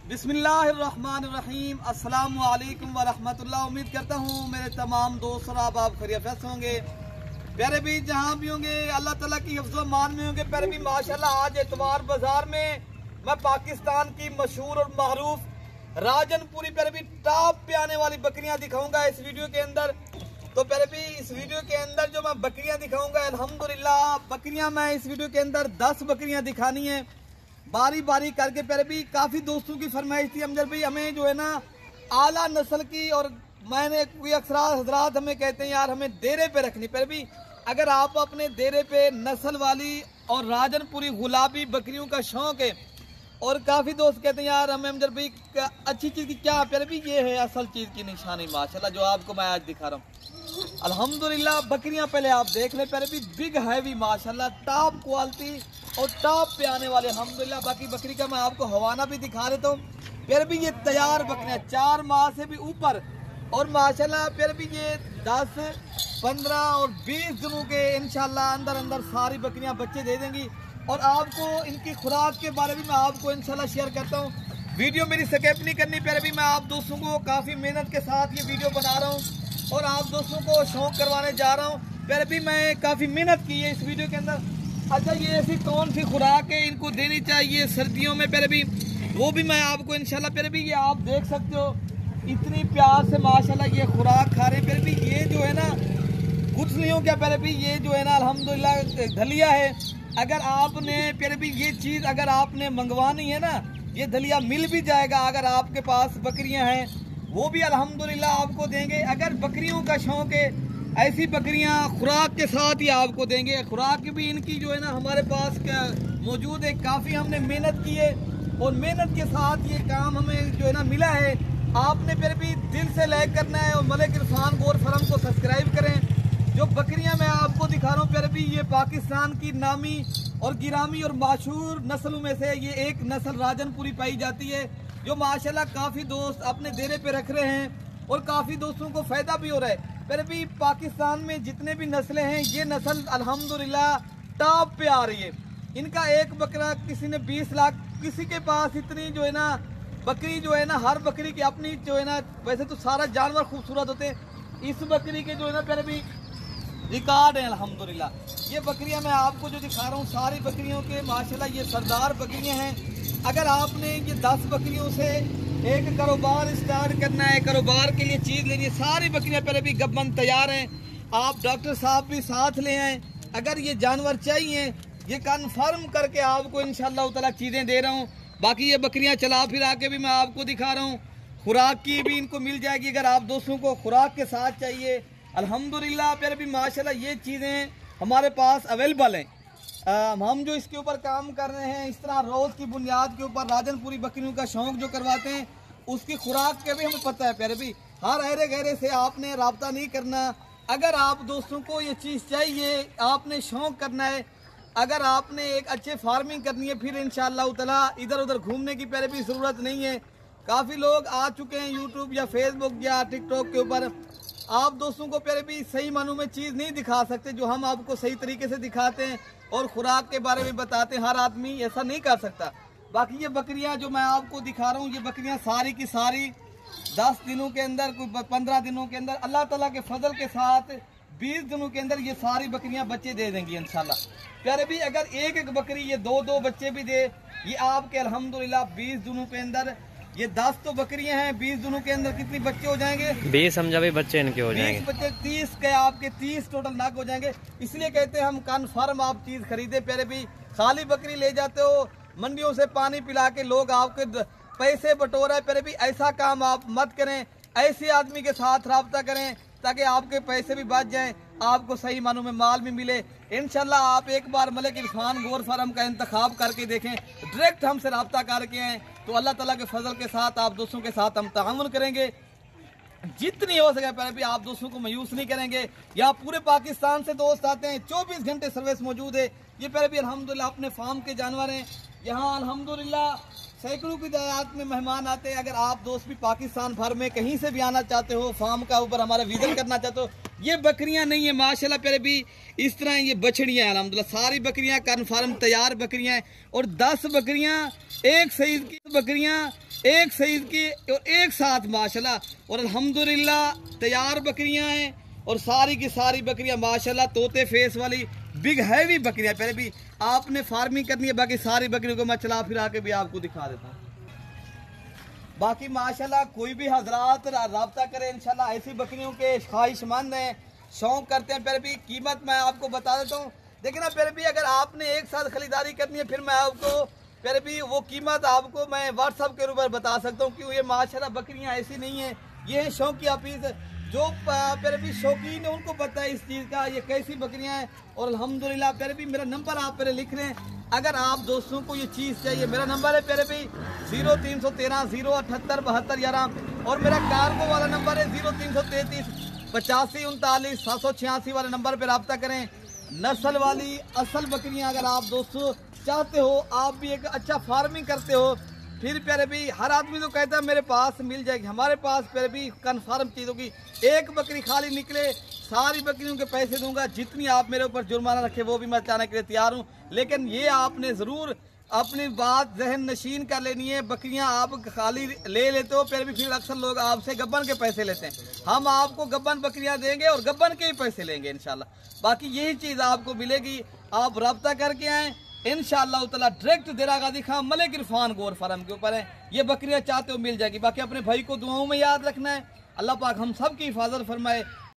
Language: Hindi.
बिस्मिल्लाहिर्रहमानिर्रहीम, अस्सलाम वालेकुम वरहमतुल्लाह। उम्मीद करता हूँ मेरे तमाम दोस्त और आप खैरियत होंगे। प्यारे भी जहाँ भी होंगे अल्लाह ताला की हिफ्ज़ मान में होंगे। प्यारे भी माशाल्लाह आज एतवार बाजार में मैं पाकिस्तान की मशहूर और महरूफ राजनपुरी प्यारे भी टॉप पे आने वाली बकरियां दिखाऊंगा इस वीडियो के अंदर। तो प्यारे भी इस वीडियो के अंदर जो मैं बकरियां दिखाऊंगा अल्हम्दुलिल्लाह बकरियां मैं इस वीडियो के अंदर 10 बकरियां दिखानी है बारी बारी करके। प्यारे भी काफी दोस्तों की फरमाइश थी अमजद भाई हमें जो है ना आला नस्ल की, और मैंने कोई अक्सर हजरात हमें कहते हैं यार हमें डेरे पे रखनी। प्यारे भी अगर आप अपने डेरे पे नस्ल वाली और राजनपुरी गुलाबी बकरियों का शौक है, और काफी दोस्त कहते हैं यार हमें अमजद भाई अच्छी चीज की क्या, प्यारे भी ये है असल चीज की निशानी माशाल्लाह जो आपको मैं आज दिखा रहा हूँ। अल्हम्दुलिल्लाह बकरियां पहले आप देख ले, प्यारे भी बिग हैवी माशाल्लाह टॉप क्वालिटी और टॉप पे आने वाले अल्हम्दुलिल्लाह। बाकी बकरी का मैं आपको हवाना भी दिखा देता हूँ। फिर भी ये तैयार बकरियां 4 माह से भी ऊपर, और माशाल्लाह फिर भी ये 10, 15 और 20 दिनों के इंशाल्लाह अंदर अंदर सारी बकरियां बच्चे दे देंगी। और आपको इनकी खुराक के बारे में मैं आपको इंशाल्लाह शेयर करता हूँ। वीडियो मेरी स्किप नहीं करनी प्यारे भी, मैं आप दोस्तों को काफ़ी मेहनत के साथ ये वीडियो बना रहा हूँ और आप दोस्तों को शौक करवाने जा रहा हूँ। प्यारे भी मैं काफ़ी मेहनत की है इस वीडियो के अंदर। अच्छा ये ऐसी कौन सी खुराक है इनको देनी चाहिए सर्दियों में प्यारे भी, वो भी मैं आपको इंशाल्लाह प्यारे भी ये आप देख सकते हो इतनी प्यार से माशाल्लाह ये खुराक खा रहे हैं। प्यारे भी ये जो है ना कुछ नहीं हो क्या प्यारे भी, ये जो है ना अल्हम्दुलिल्लाह दलिया है। अगर आपने प्यारे भी ये चीज़ अगर आपने मंगवानी है ना, ये दलिया मिल भी जाएगा। अगर आपके पास बकरियां हैं वो भी अल्हम्दुलिल्लाह आपको देंगे। अगर बकरियों का शौक है ऐसी बकरियां खुराक के साथ ही आपको देंगे। खुराक भी इनकी जो है ना हमारे पास मौजूद है, काफ़ी हमने मेहनत की है और मेहनत के साथ ये काम हमें जो है ना मिला है। आपने फिर भी दिल से लाइक करना है और मलिक इरफान गोर फार्म को सब्सक्राइब करें। जो बकरियां मैं आपको दिखा रहा हूँ प्यारे भी ये पाकिस्तान की नामी और गिरामी और मशहूर नस्लों में से ये एक नस्ल राजनपुरी पाई जाती है, जो माशाल्लाह काफ़ी दोस्त अपने डेरे पे रख रहे हैं और काफ़ी दोस्तों को फ़ायदा भी हो रहा है। फिर भी पाकिस्तान में जितने भी नस्लें हैं ये नस्ल अल्हम्दुलिल्लाह टॉप पे आ रही है। इनका एक बकरा किसी ने 20 लाख, किसी के पास इतनी जो है ना बकरी जो है ना हर बकरी की अपनी जो है ना, वैसे तो सारा जानवर खूबसूरत होते हैं, इस बकरी के जो है ना प्यारे भी रिकॉर्ड है अल्हम्दुलिल्लाह। ये बकरियां मैं आपको जो दिखा रहा हूँ सारी बकरियों के माशाल्लाह ये सरदार बकरियां हैं। अगर आपने ये 10 बकरियों से एक कारोबार स्टार्ट करना है, कारोबार के लिए चीज़ लेनी है, सारी बकरियां पहले भी गबन तैयार हैं। आप डॉक्टर साहब भी साथ ले आए। अगर ये जानवर चाहिए ये कन्फर्म करके आपको इंशाअल्लाह ताला चीज़ें दे रहा हूँ। बाकी ये बकरियां चला फिरा के भी मैं आपको दिखा रहा हूँ। खुराक की भी इनको मिल जाएगी अगर आप दोस्तों को खुराक के साथ चाहिए। अल्हम्दुलिल्लाह प्यारे भी माशाल्लाह ये चीज़ें हमारे पास अवेलेबल हैं। हम जो इसके ऊपर काम कर रहे हैं इस तरह रोज़ की बुनियाद के ऊपर राजनपुरी बकरियों का शौक जो करवाते हैं उसकी खुराक के भी हमें पता है प्यारे भी। हर अहरे गहरे से आपने रब्ता नहीं करना। अगर आप दोस्तों को ये चीज़ चाहिए, आपने शौक करना है, अगर आपने एक अच्छे फार्मिंग करनी है, फिर इंशाअल्लाह ताला इधर उधर घूमने की प्यारे भी ज़रूरत नहीं है। काफ़ी लोग आ चुके हैं यूट्यूब या फेसबुक या टिकटॉक के ऊपर, आप दोस्तों को प्यारे भी सही मानों में चीज़ नहीं दिखा सकते जो हम आपको सही तरीके से दिखाते हैं और खुराक के बारे में बताते हैं। हर आदमी ऐसा नहीं कर सकता। बाकी ये बकरियां जो मैं आपको दिखा रहा हूँ ये बकरियां सारी की सारी 10 दिनों के अंदर, कोई 15 दिनों के अंदर, अल्लाह ताला के फजल के साथ 20 दिनों के अंदर ये सारी बकरियां बच्चे दे देंगी इंशाल्लाह। प्यारे भी अगर एक एक बकरी ये 2-2 बच्चे भी दे, ये आपके अल्हम्दुलिल्लाह 20 दिनों के अंदर, ये 10 तो बकरियां हैं, 20 दिनों के अंदर कितने बच्चे हो जाएंगे? 20 समझा भी बच्चे इनके हो जाएंगे। 20 बच्चे 30 के आपके 30 टोटल नाक हो जाएंगे। इसलिए कहते हैं हम कन्फर्म आप चीज़ खरीदे प्यारे भी। खाली बकरी ले जाते हो, मंडियों से पानी पिला के लोग आपके पैसे बटोरा है प्यारे भी, ऐसा काम आप मत करें। ऐसे आदमी के साथ रब्ता करें ताकि आपके पैसे भी बच जाएं, आपको सही मानों में माल भी मिले। इंशाल्लाह आप एक बार मलिक इरफान गोर फार्म का इंतखाब करके देखें, डायरेक्ट हमसे रब्ता करके आएँ तो अल्लाह ताला के फजल के साथ आप दोस्तों के साथ हम ताउन करेंगे। जितनी हो सके प्यारे भी आप दोस्तों को मायूस नहीं करेंगे। यहाँ पूरे पाकिस्तान से दोस्त आते हैं, 24 घंटे सर्विस मौजूद है। ये प्यारे भी अल्हम्दुलिल्लाह अपने फार्म के जानवर हैं। यहाँ अल्हम्दुलिल्लाह सैकड़ों की तादाद में मेहमान आते हैं। अगर आप दोस्त भी पाकिस्तान भर में कहीं से भी आना चाहते हो, फार्म का ऊपर हमारा विजिट करना चाहते हो, ये बकरियां नहीं है माशाल्लाह प्यारे भी इस तरह ये बछड़ियां अल्हम्दुलिल्लाह सारी बकरियां कन्फर्म तैयार बकरियां हैं। और 10 बकरियां एक साइज की बकरियां एक सईद की और एक साथ माशाल्लाह। और अल्हम्दुलिल्लाह तैयार बकरियां हैं और सारी की सारी बकरियां माशाल्लाह तोते फेस वाली बिग हैवी बकरियां। पहले भी आपने फार्मिंग करनी है, बाकी सारी बकरियों को मैं चला फिरा के भी आपको दिखा देता हूँ। बाकी माशाल्लाह कोई भी हजरात रब्ता करें इंशाल्लाह, ऐसी बकरियों के ख्वाहिशमंद हैं, शौक करते हैं। फिर भी कीमत मैं आपको बता देता हूँ। देखिए ना, फिर भी अगर आपने एक साथ खरीदारी करनी है फिर मैं आपको फिर भी वो कीमत आपको मैं व्हाट्सअप के ऊपर बता सकता हूँ। क्यों, ये माशाल्लाह बकरियाँ ऐसी नहीं है, ये है शौकिया पीस। जो फिर भी शौकीन है उनको पता है इस चीज़ का ये कैसी बकरियाँ हैं। और अल्हम्दुलिल्लाह फिर भी मेरा नंबर आप पहले लिख लें, अगर आप दोस्तों को ये चीज़ चाहिए। मेरा नंबर है फिर भी 0313 078 72 11 और मेरा कार्गो वाला नंबर है 0333 85 39 786 वाले नंबर पर रब्ता करें। नस्ल वाली असल बकरियां अगर आप दोस्तों चाहते हो, आप भी एक अच्छा फार्मिंग करते हो, फिर प्यारे भी हर आदमी तो कहता है मेरे पास मिल जाएगी। हमारे पास प्यारे भी कन्फर्म चीज़ होगी, एक बकरी खाली निकले सारी बकरियों के पैसे दूंगा। जितनी आप मेरे ऊपर जुर्माना रखे वो भी मैं चाहने के लिए तैयार हूँ, लेकिन ये आपने ज़रूर अपनी बात जहन नशीन कर लेनी है। बकरियां आप खाली ले लेते हो फिर अक्सर लोग आपसे गब्बन के पैसे लेते हैं। हम आपको गब्बन बकरियां देंगे और गब्बन के ही पैसे लेंगे इंशाल्लाह। बाकी यही चीज़ आपको मिलेगी, आप रब्ता करके आएँ इंशाअल्लाह ताला। डायरेक्ट देरागा दिखा मलिक इरफान गोर फार्म के ऊपर है, ये बकरियां चाहते हो मिल जाएगी। बाकी अपने भाई को दुआओं में याद रखना है। अल्लाह पाक हम सब की हिफाजत फरमाए।